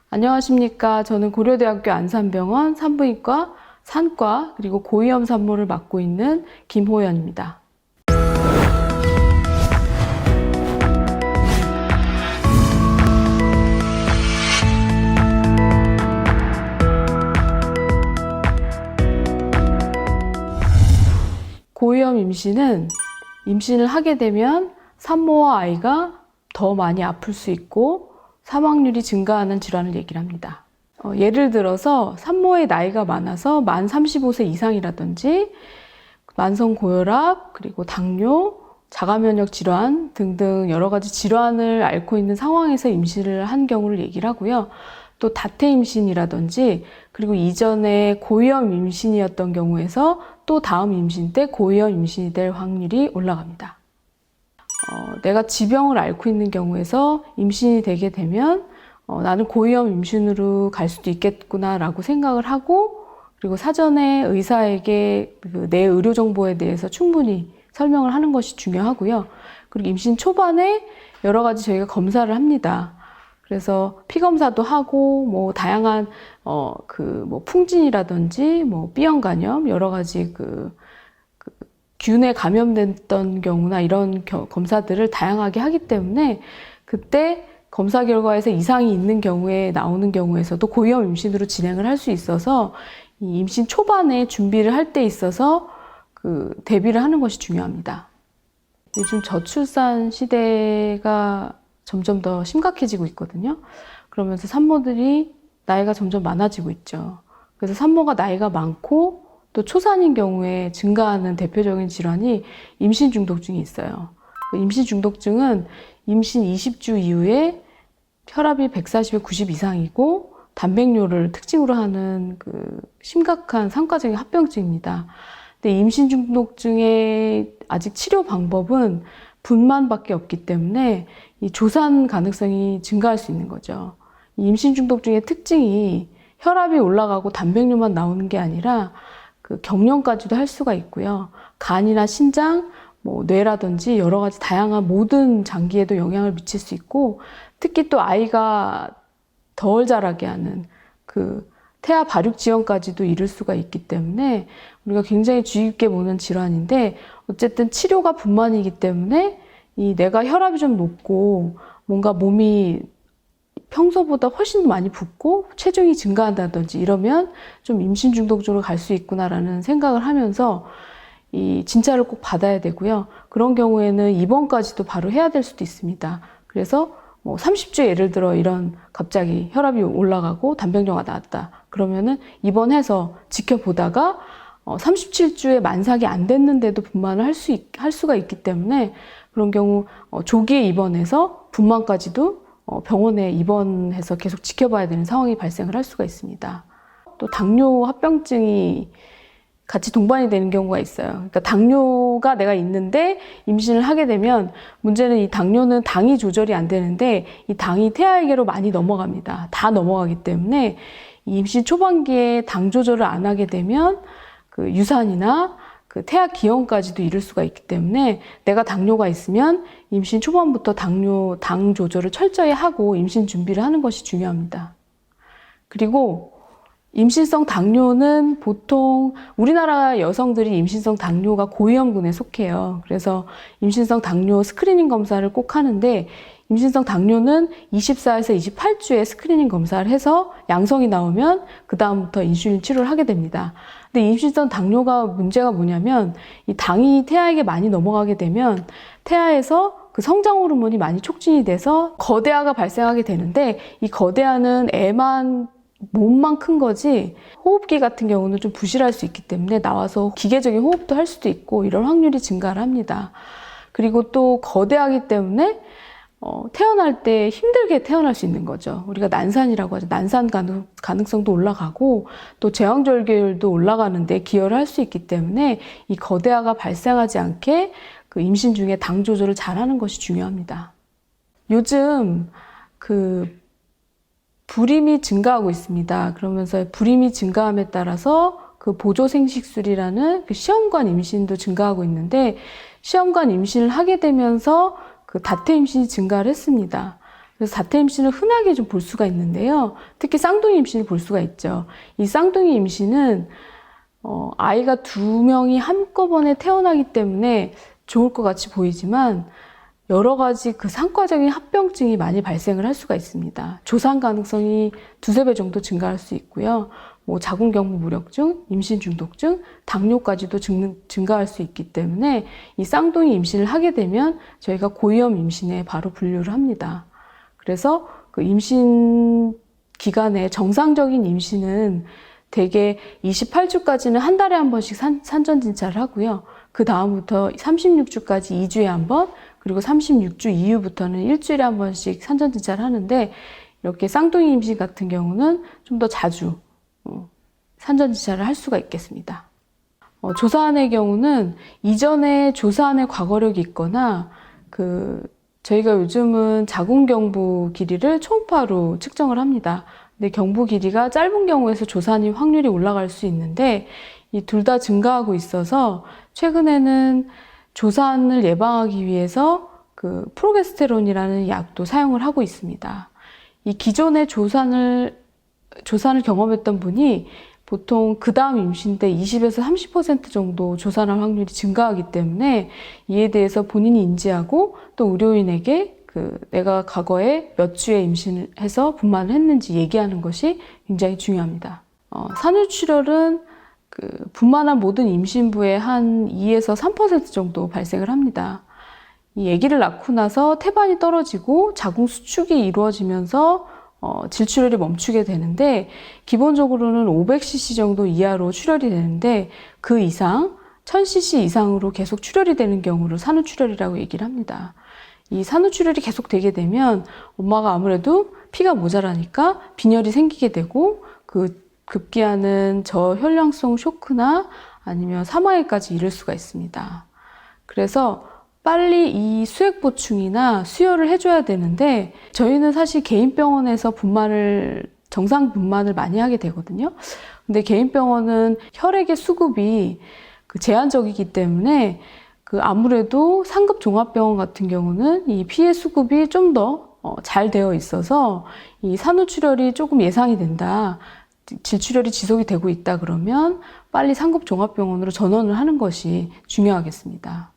안녕하십니까. 저는 고려대학교 안산병원 산부인과, 산과, 그리고 고위험 산모를 맡고 있는 김호연입니다. 고위험 임신은 임신을 하게 되면 산모와 아이가 더 많이 아플 수 있고 사망률이 증가하는 질환을 얘기를 합니다. 예를 들어서 산모의 나이가 많아서 만 35세 이상이라든지 만성 고혈압, 그리고 당뇨, 자가면역 질환 등등 여러 가지 질환을 앓고 있는 상황에서 임신을 한 경우를 얘기를 하고요. 또 다태 임신이라든지 그리고 이전에 고위험 임신이었던 경우에서 또 다음 임신 때 고위험 임신이 될 확률이 올라갑니다. 내가 지병을 앓고 있는 경우에서 임신이 되게 되면 나는 고위험 임신으로 갈 수도 있겠구나 라고 생각을 하고, 그리고 사전에 의사에게 내 의료 정보에 대해서 충분히 설명을 하는 것이 중요하고요. 그리고 임신 초반에 여러 가지 저희가 검사를 합니다. 그래서 피 검사도 하고 다양한 풍진이라든지 B형 간염 여러 가지 균에 감염됐던 경우나 이런 검사들을 다양하게 하기 때문에 그때 검사 결과에서 이상이 있는 경우에 나오는 경우에서도 고위험 임신으로 진행을 할 수 있어서 이 임신 초반에 준비를 할 때 있어서 대비를 하는 것이 중요합니다. 요즘 저출산 시대가 점점 더 심각해지고 있거든요. 그러면서 산모들이 나이가 점점 많아지고 있죠. 그래서 산모가 나이가 많고 또 초산인 경우에 증가하는 대표적인 질환이 임신 중독증이 있어요. 임신 중독증은 임신 20주 이후에 혈압이 140에 90 이상이고 단백뇨를 특징으로 하는 심각한 상과적인 합병증입니다. 근데 임신 중독증의 아직 치료 방법은 분만밖에 없기 때문에 이 조산 가능성이 증가할 수 있는 거죠. 이 임신 중독증의 특징이 혈압이 올라가고 단백뇨만 나오는 게 아니라 경련까지도 할 수가 있고요. 간이나 신장, 뇌라든지 여러 가지 다양한 모든 장기에도 영향을 미칠 수 있고, 특히 또 아이가 덜 자라게 하는 태아 발육 지연까지도 이를 수가 있기 때문에 우리가 굉장히 주의 깊게 보는 질환인데, 어쨌든 치료가 분만이기 때문에 내가 혈압이 좀 높고 뭔가 몸이 평소보다 훨씬 많이 붓고 체중이 증가한다든지 이러면 좀 임신 중독증으로 갈 수 있구나라는 생각을 하면서 이 진찰을 꼭 받아야 되고요. 그런 경우에는 입원까지도 바로 해야 될 수도 있습니다. 그래서 30주에 예를 들어 이런 갑자기 혈압이 올라가고 단백뇨가 나왔다. 그러면은 입원해서 지켜보다가 37주에 만삭이 안 됐는데도 분만을 할 수가 있기 때문에 그런 경우 조기에 입원해서 분만까지도 병원에 입원해서 계속 지켜봐야 되는 상황이 발생을 할 수가 있습니다. 또 당뇨 합병증이 같이 동반이 되는 경우가 있어요. 그러니까 당뇨가 내가 있는데 임신을 하게 되면 문제는 이 당뇨는 당이 조절이 안 되는데 이 당이 태아에게로 많이 넘어갑니다. 다 넘어가기 때문에 이 임신 초반기에 당 조절을 안 하게 되면 유산이나 태아 기형까지도 이룰 수가 있기 때문에 내가 당뇨가 있으면 임신 초반부터 당 조절을 철저히 하고 임신 준비를 하는 것이 중요합니다. 그리고 임신성 당뇨는 보통 우리나라 여성들이 임신성 당뇨가 고위험군에 속해요. 그래서 임신성 당뇨 스크리닝 검사를 꼭 하는데, 임신성 당뇨는 24에서 28주에 스크리닝 검사를 해서 양성이 나오면 그 다음부터 인슐린 치료를 하게 됩니다. 근데 임신성 당뇨가 문제가 뭐냐면 이 당이 태아에게 많이 넘어가게 되면 태아에서 성장 호르몬이 많이 촉진이 돼서 거대아가 발생하게 되는데, 이 거대아는 몸만 큰 거지 호흡기 같은 경우는 좀 부실할 수 있기 때문에 나와서 기계적인 호흡도 할 수도 있고 이런 확률이 증가를 합니다. 그리고 또 거대하기 때문에 태어날 때 힘들게 태어날 수 있는 거죠. 우리가 난산이라고 하죠. 난산 가능성도 올라가고 또 제왕절개율도 올라가는데 기여를 할 수 있기 때문에 이 거대아가 발생하지 않게 임신 중에 당 조절을 잘하는 것이 중요합니다. 요즘 불임이 증가하고 있습니다. 그러면서 불임이 증가함에 따라서 보조생식술이라는 시험관 임신도 증가하고 있는데, 시험관 임신을 하게 되면서 다태 임신이 증가를 했습니다. 그래서 자태 임신을 흔하게 좀 볼 수가 있는데요. 특히 쌍둥이 임신을 볼 수가 있죠. 이 쌍둥이 임신은 아이가 2명이 한꺼번에 태어나기 때문에 좋을 것 같이 보이지만 여러 가지 그 상과적인 합병증이 많이 발생을 할 수가 있습니다. 조산 가능성이 2~3배 정도 증가할 수 있고요. 뭐 자궁경부 무력증, 임신 중독증, 당뇨까지도 증가할 수 있기 때문에 이 쌍둥이 임신을 하게 되면 저희가 고위험 임신에 바로 분류를 합니다. 그래서 그 임신 기간에 정상적인 임신은 대개 28주까지는 한 달에 한 번씩 산전진찰을 하고요. 그 다음부터 36주까지 2주에 한 번, 그리고 36주 이후부터는 일주일에 한 번씩 산전진찰을 하는데, 이렇게 쌍둥이 임신 같은 경우는 좀 더 자주 산전진찰을 할 수가 있겠습니다. 조사안의 경우는 이전에 조사안의 과거력이 있거나 저희가 요즘은 자궁경부 길이를 초음파로 측정을 합니다. 근데 경부 길이가 짧은 경우에서 조산이 확률이 올라갈 수 있는데 이 둘 다 증가하고 있어서 최근에는 조산을 예방하기 위해서 프로게스테론이라는 약도 사용을 하고 있습니다. 이 기존에 조산을 경험했던 분이 보통 그 다음 임신 때 20에서 30% 정도 조산할 확률이 증가하기 때문에 이에 대해서 본인이 인지하고 또 의료인에게 내가 과거에 몇 주에 임신해서 분만을 했는지 얘기하는 것이 굉장히 중요합니다. 산후출혈은 분만한 모든 임신부의 한 2에서 3% 정도 발생을 합니다. 이 아기를 낳고 나서 태반이 떨어지고 자궁 수축이 이루어지면서 질출혈이 멈추게 되는데 기본적으로는 500cc 정도 이하로 출혈이 되는데 그 이상 1000cc 이상으로 계속 출혈이 되는 경우를 산후출혈이라고 얘기를 합니다. 이 산후출혈이 계속 되게 되면 엄마가 아무래도 피가 모자라니까 빈혈이 생기게 되고 급기야는 저혈량성 쇼크나 아니면 사망에까지 이를 수가 있습니다. 그래서 빨리 이 수액 보충이나 수혈을 해줘야 되는데 저희는 사실 개인 병원에서 정상 분만을 많이 하게 되거든요. 근데 개인 병원은 혈액의 수급이 제한적이기 때문에 아무래도 상급 종합병원 같은 경우는 이 피의 수급이 좀 더 잘 되어 있어서 이 산후출혈이 조금 예상이 된다, 질출혈이 지속이 되고 있다 그러면 빨리 상급 종합병원으로 전원을 하는 것이 중요하겠습니다.